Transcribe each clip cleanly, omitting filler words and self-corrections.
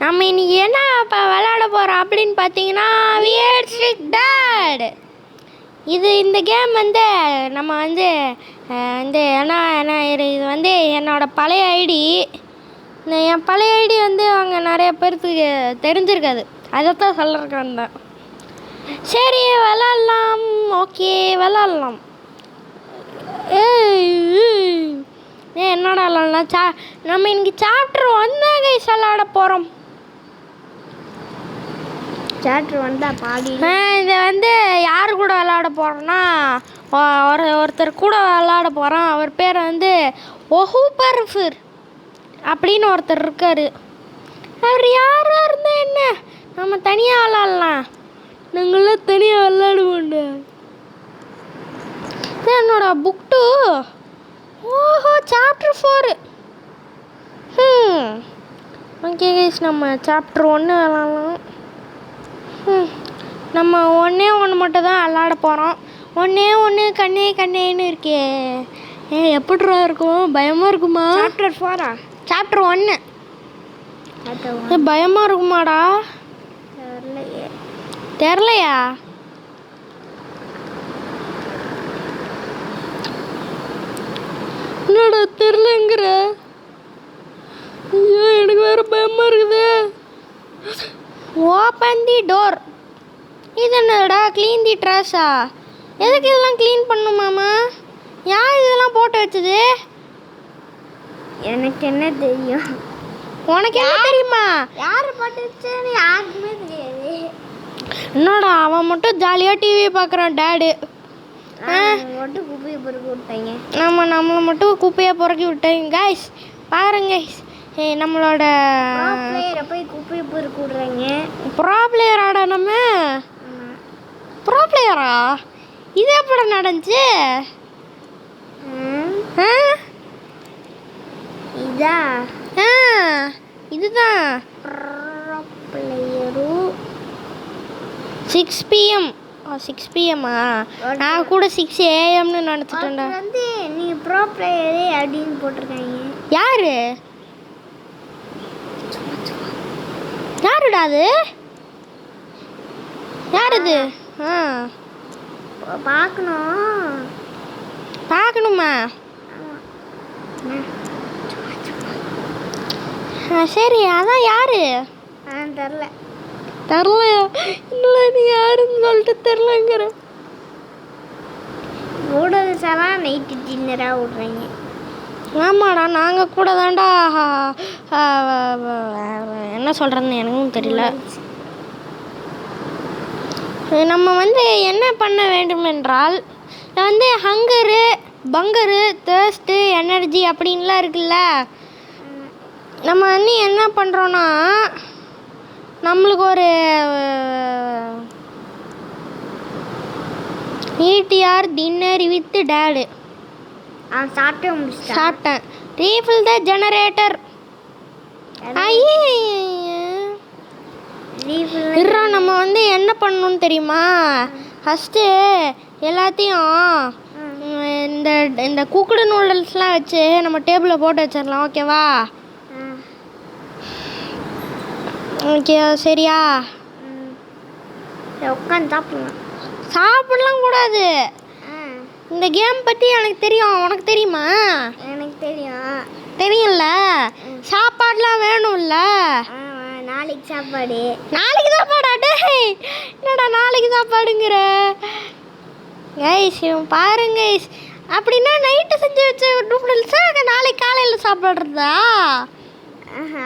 நம்ம இன்னைக்கு என்ன இப்போ விளையாட போகிறோம் அப்படின்னு பார்த்தீங்கன்னா வியர்ட் ஸ்ட்ரிக் டாட். இந்த கேம் வந்து நம்ம வந்து இது வந்து என்னோடய பழைய ஐடி. என் பழைய ஐடி வந்து அவங்க நிறைய பேர்த்துக்கு தெரிஞ்சிருக்காது, அதைத்தான் சொல்கிறதுக்கு வந்தேன். சரி விளாட்லாம், ஓகே விளாட்லாம். என்னடா விளாட்லாம்? நம்ம இன்னைக்கு சாப்டர் 1 தான் கைஸ் விளாட போகிறோம். சாப்டர் 1 தான் பாடி. இதை வந்து யார் கூட விளாட போகிறோன்னா ஒருத்தர் கூட விளாட போகிறோம். அவர் பேர் வந்து ஒஹூபர்ஃபர் அப்படின்னு ஒருத்தர் இருக்கார். அவர் யாராக இருந்தால் என்ன, நம்ம தனியாக விளாட்லாம். நாங்களாம் தனியாக விளாடுவோண்டு. என்னோட புக் 2. ஓஹோ, சாப்டர் 4. ஓகே கைஸ், நம்ம சாப்டர் 1 விளாட்லாம். நம்ம ஒன்று மட்டும் தான் விளாட போகிறோம். ஒன்று கண்ணேன்னு இருக்கே. எப்படிரா இருக்கும்? பயமாக இருக்குமா? சாப்டர் 4 சாப்டர் 1 பயமாக இருக்குமாடா? தெரிலையா? என்னடா தெரிலங்கிற? ஐயோ, எனக்கு வேறு பயமாக இருக்குது. Open the door. இது என்னடா? க்ளீன் தி ட்ராஷா? எதுக்கு இதெல்லாம் க்ளீன் பண்ணுமாமா? யார் இதெல்லாம் போட்டு வச்சது? எனக்கு என்ன தெரியும்? உனக்கு என்ன தெரியுமா? யார் போட்டு வச்சதுன்னு யாருக்குமே தெரியாது. என்னடா அவன் மட்டும் ஜாலியாக டிவி பார்க்குறான் டேடு. மட்டும் குப்பையை பொறுக்கி விட்டாங்க. நம்மளை மட்டும் குப்பையாக பொறுக்கி விட்டாங்க கைஸ். பாருங்க நம்மளோட போய் குப்பையை பொறுக்கி விட்றாங்க. ப்ரோ பிளேயராடா நம்ம? ப்ரோ பிளேயரா? இது எப்படி நடந்துச்சு? இதுதான் 6 PM. 6 PM நான் கூட 6 AM நினச்சிட்டேன்டா. வந்து நீங்கள் ப்ரோ பிளேயரே அப்படின்னு போட்டிருக்காங்க. யாருடா அது? யார் இது? பார்க்கணுமா? சரி, அதான் யாரு? தெரிலையா? இல்லை, நீ யாருன்னு சொல்லிட்டு தெரிலங்கிற. நூடுல்ஸெல்லாம் நைட்டு டின்னராக விட்றீங்க. ஆமாடா, நாங்கள் கூட தான்டா. என்ன சொல்கிறதுன்னு எனக்கும் தெரியல. நம்ம வந்து என்ன பண்ண வேண்டும் என்றால், வந்து ஹங்கரு, பங்கரு, தேர்ஸ்ட்டு, எனர்ஜி அப்படின்லாம் இருக்குல்ல. நம்ம வந்து என்ன பண்ணுறோன்னா, நம்மளுக்கு ஒரு ETR டின்னர் வித் டேடு சாப்பிட்டேன். ரீஃபில் த ஜெனரேட்டர். நம்ம வந்து என்ன பண்ணணும்னு தெரியுமா? ஃபஸ்ட்டு எல்லாத்தையும் இந்த குக்குடு நூடுல்ஸ்லாம் வச்சு நம்ம டேபிளில் போட்டு வச்சிடலாம். ஓகேவா? ஓகே, சரியா? உட்காந்து சாப்பிடலாம் கூடாது. இந்த கேம் பற்றி எனக்கு தெரியும், உனக்கு தெரியுமா? எனக்கு தெரியும். தெரியும்ல? சாப்பாடுலாம் வேணும்ல? நாளைக்கு சாப்பாடு. நாளைக்கு சாப்பாடா? டேய், என்னடா நாளைக்கு சாப்பாடுங்கிற? கைஸ் பாருங்க கைஸ், அப்படின்னா நைட்டு செஞ்சு வச்ச நூடுல்ஸா நாளைக்கு காலையில் சாப்பிட்றதா?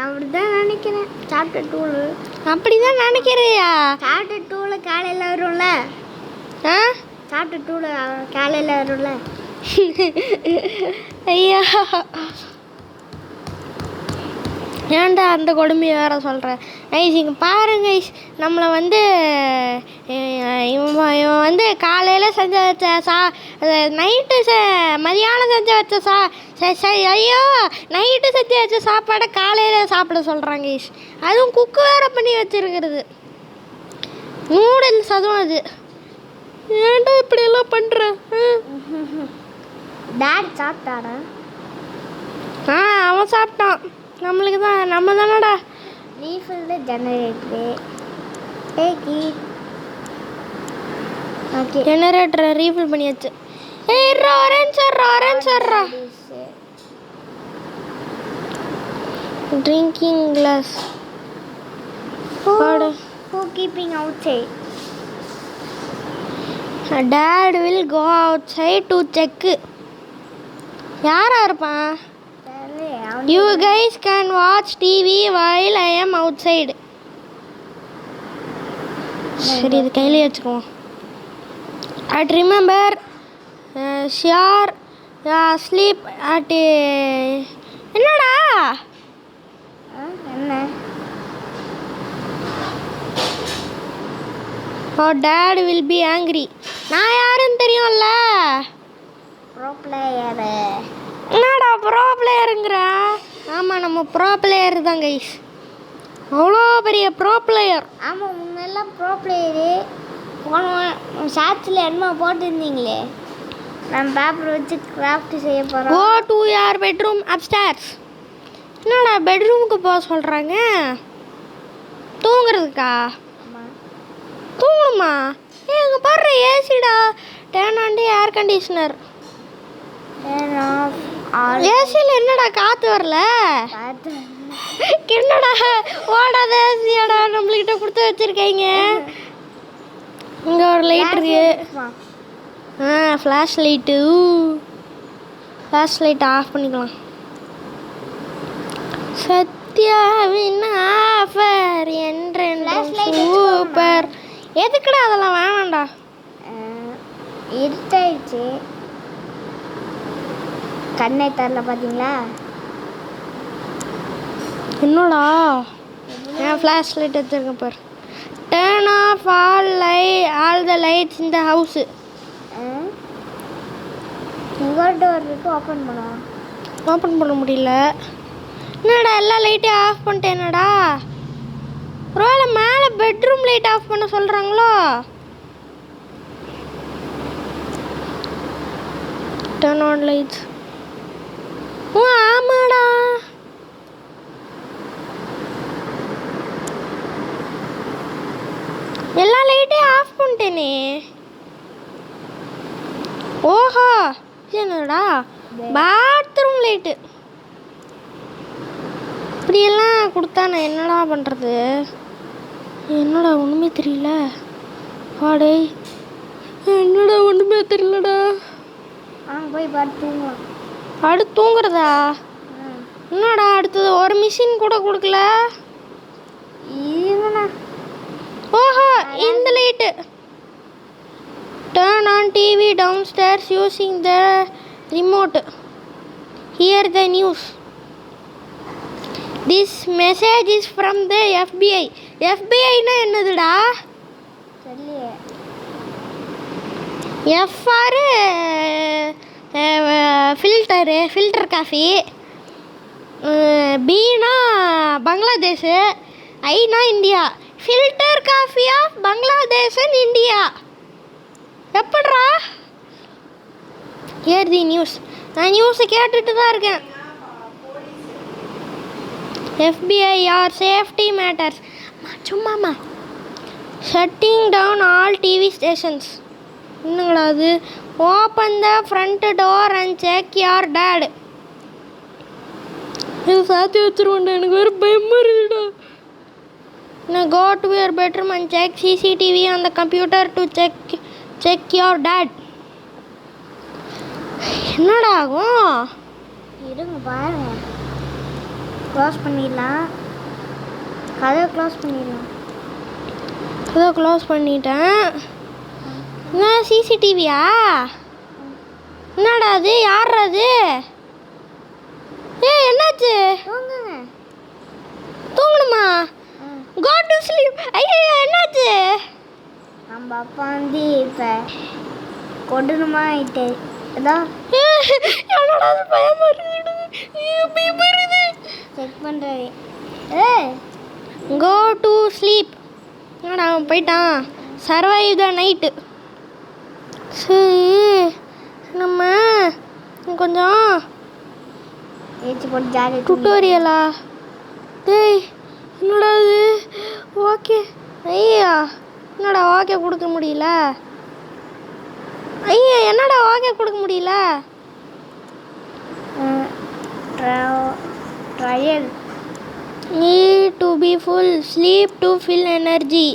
அப்படிதான் நினைக்கிறேன். சாப்டர் 2 அப்படிதான் நினைக்கிறியா? சாப்டர் 2 காலையில் வரும்ல. சாப்டர் 2 காலையில் வரும்ல. ஐயா, ஏன்டா அந்த கொடுமையை வேற சொல்கிறேன்? இங்கே பாருங்க நம்மளை வந்து இவன் வந்து காலையில் செஞ்ச வச்ச நைட்டு மதியானம் செஞ்ச வச்ச ஐயோ நைட்டு செஞ்சு வச்ச சாப்பாடை காலையில் சாப்பிட சொல்கிறாங்க. அதுவும் குக்கு வேறு பண்ணி வச்சுருக்கிறது. நூடுல்ஸ் அதுவும். அது ஏன்டா இப்படியெல்லாம் பண்ணுறேன்? டாட் சாப்பிட்டாடா? அவன் சாப்பிட்டான். நம்மளுக்கு தான் நம்ம தானடா நீ ஃபுல் த ஜெனரேட்டரு டேக்கி. ஓகே ஜெனரேட்டரை ரீஃபில் பண்ணியாச்சு. ஏய் ஆரஞ்சர்ரா drinking glass. Who keeping outside? Dad will go outside to check. யாரா இருப்பான்? You guys can watch TV while I am outside. சரி இது கையிலே வச்சுக்குவோம். At remember sure sleep at என்னடா என்ன Our dad will be angry. நான் யாருன்னு தெரியும்ல? Bro player. என்னடா ப்ரோ பிளேயருங்கிற? ஆமாம் நம்ம ப்ரோ பிளேயர் தான் கைஸ். அவ்வளோ பெரிய ப்ரோ பிளேயர். ஆமாம் முன்னெல்லாம் ப்ரோ பிளேயரு. போன ஷார்ட்ஸில் என்ன போட்டிருந்தீங்களே, நம்ம பேப்பர் வச்சு கிராஃப்ட் செய்ய போகிறோம். Go to your bedroom upstairs. என்னடா பெட்ரூமுக்கு போக சொல்கிறாங்க? தூங்குறதுக்கா? தூங்கணுமா? எங்கே பாரு ஏசிடா. Turn on air conditioner. ஏசியில் என்னடா காற்று வரல? என்னடா ஓடாத ஏசியாடா நம்மள்கிட்ட கொடுத்து வச்சுருக்கீங்க. இங்கே ஒரு லைட் இருக்கு. Flash light. ஃப்ளாஷ் லைட்டை ஆஃப் பண்ணிக்கலாம். சத்யாவின் ஆஃபர் என்றென்றும் சூப்பர். எதுக்குடா அதெல்லாம் வேணாம்டா. இருட்டாயிடுச்சு, கண்ணை தரல பார்த்தீங்களா? என்னடா நான் ஃப்ளாஷ் லைட் வச்சுருக்கேன் பாரு. Turn of all the lights இந்த ஹவுஸு. உங்கள் டோர் இருக்கு, ஓப்பன் பண்ணுவோம். ஓப்பன் பண்ண முடியல. என்னடா எல்லா லைட்டையும் ஆஃப் பண்ணிட்டேனடா. ஒருவேளை மேலே பெட்ரூம் லைட் ஆஃப் பண்ண சொல்கிறாங்களோ? Turn on lights. ஓ ஆமாடா. எல்லா லைட்டையும் ஆஃப் பண்ணிட்டேனே. ஓஹோ என்னடா பாத்ரூம் லைட்டு இப்படியெல்லாம் கொடுத்தா நான் என்னடா பண்ணுறது? என்னடா ஒன்றுமே தெரியல. வாடே என்னடா ஒன்றுமே தெரியலடா. போய் பார்த்து தூங்குவோம். அடுத்து தூங்குறதா? என்னடா அடுத்தது ஒரு மிஷின் கூட கொடுக்கல. ஓஹோ இந்த light. Turn on TV downstairs using the remote. Hear the news. This message is from the FBI. FBIனா என்னதுடா? தெரியல. F for filter coffee. Bனா பங்களாதேஷ். ஐனா India. Filter coffee of Bangladesh and India. எப்படிரா? Hear the news. நான் நியூஸை கேட்டுட்டு தான் இருக்கேன். FBI or safety matters. சும்மாமா shutting down all TV stations. என்னங்கடா அது? Open the front door and check your dad. இது சாத்தி வச்சிருவோண்டா. எனக்கு வேறு பயமாக இருக்குடா. நான் go to your bedroom and check CCTV on the computer to check your dad. என்னடா ஆகும்? இருங்க பாருங்க. க்ளோஸ் பண்ணிடலாம். கதவை க்ளோஸ் பண்ணிடலாம். கதவை க்ளோஸ் பண்ணிட்டேன். என்ன சிசிடிவியா? என்னடா அது? யாரா அது? ஏய் என்னாச்சு? தூங்குங்க. தூங்கணுமா? Go to sleep. ஐயோ என்னாச்சு? நம்ம அப்பா வந்து இப்போ கொடணுமா ஆயிட்டு. ஏதோ என்னடா அது? பயமா இருக்குது. பயமா இருக்குது. செக் பண்ணுறது. Go to sleep. என்னடா அவன் போயிட்டான். Survive the night. சரி நம்ம கொஞ்சம் ஏச்சு போட்டு ஜாலி டுட்டோரியலா? டேய் என்னடா இது? ஐயா என்னடா ஓகே கொடுக்க முடியல. ஐயா என்னடா ஓகே கொடுக்க முடியல. Trial. Need to be full. Sleep to fill energy.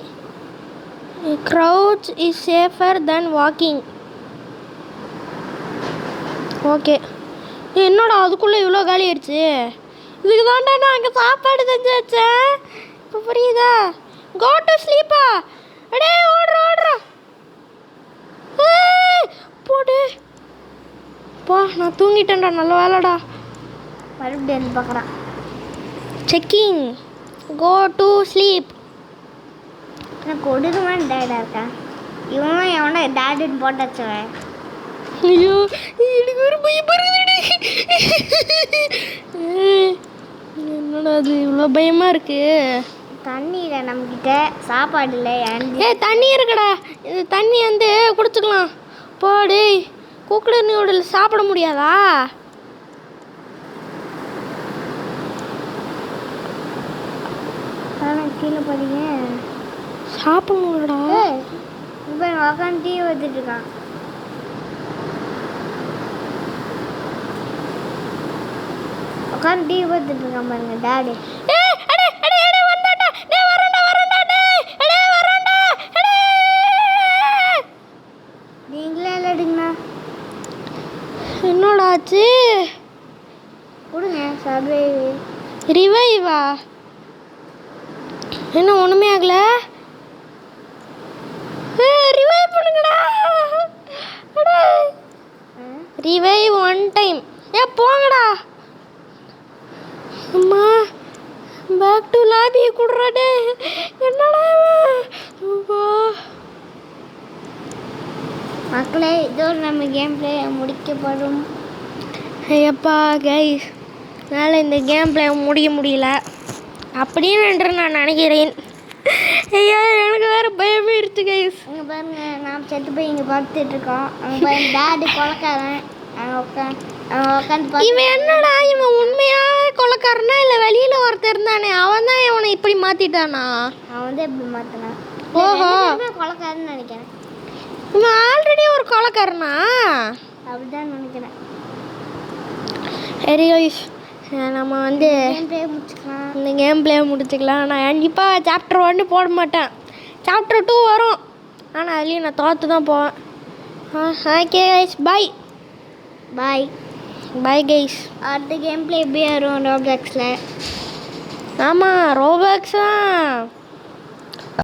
Crouch is safer than walking. Okay. என்னடா அதுக்குள்ளே இவ்வளோ காலி ஆயிடுச்சு. இதுக்கு தாண்டா நான் அங்கே சாப்பாடு செஞ்சு வச்சேன். இப்போ புரியுதா? கோ டு ஸ்லீப்பா. அடே ஓடுறா. போடு பா. நான் தூங்கிட்டேன்டா. நல்ல வேலைடா. மறுபடியும் பார்க்குறான். செக்கிங். Go to sleep. எனக்கு கொடுக்குமான்னு டேடாக இருக்கேன். இவன் எவனா டேடுன்னு போட்டாச்சுவேன். ஐயோ எனக்கு ஒரு பயப்படுறதுடி. என்னடா அது இவ்வளோ பயமாக இருக்கு. தண்ணி இல்லை நம்மக்கிட்ட, சாப்பாடு இல்லை. தண்ணி இருக்குடா. இது தண்ணி வந்து குடிச்சுக்கலாம். போடு. குக்கடு நூடுல்ஸ் சாப்பிட முடியாதா? கீழே போறீங்க. சாப்பிடணும்டா. இப்போ உட்காந்து டீ ஊற்றிட்டு இருக்கான். உட்காந்து டீ ஊற்றிட்டு இருக்கான் பாருங்க டேடி. நீங்களே இல்லைடுங்கண்ணா. என்னடா ஆச்சு? கொடுங்க சர்வைவ். ரிவைவா? என்ன ஒன்றுமே ஆகல. ரிவைவ் பண்ணுங்கடா. Revive one time. போங்கடா. அம்மா பேக் டு லாபி குடுறாடே. என்னடா மக்களே, இதோடு நம்ம கேம் பிளே முடிக்கப்படும். ஐயப்பா கைஸ், என்னால் இந்த கேம் பிளே முடிக்க முடியல அப்படின்னு நான் நினைக்கிறேன். ஐயா எனக்கு வேறு பயமே இருச்சு கைஸ். இங்கே பாருங்க, நாம் செத்து போய் இங்கே பார்த்துட்டு இருக்கோம். அங்கே பாருங்க டேடி கொலைக்காரன். அங்கே உட்காந்து இவன் என்னடா, இவன் உண்மையாக கொலைக்காரனா இல்லை வெளியில் ஒருத்தர் இருந்தானே அவன் தான் இவனை இப்படி மாற்றிட்டானா? அவன் வந்து எப்படி மாற்றினான்? ஓஹோ, கொலைக்காரன்னு நினைக்கிறேன். இவன் ஆல்ரெடி ஒரு கொலைக்காரனா? அப்படிதான் நினைக்கிறேன். சரி கைஸ், நம்ம வந்து முடிச்சுக்கலாம். இந்த கேம் பிளே முடிச்சுக்கலாம். நான் கண்டிப்பாக சாப்டர் 1 போட மாட்டேன். சாப்டர் 2 வரும், ஆனால் அதுலேயும் நான் தோற்று தான் போவேன். ஓகே கைஸ், பாய் பாய் பாய் கைஸ். அடுத்த கேம் பிளே எப்படி வரும் ரோப்ளாக்ஸில்? ஆமாம் ரோபாக்ஸ் தான்.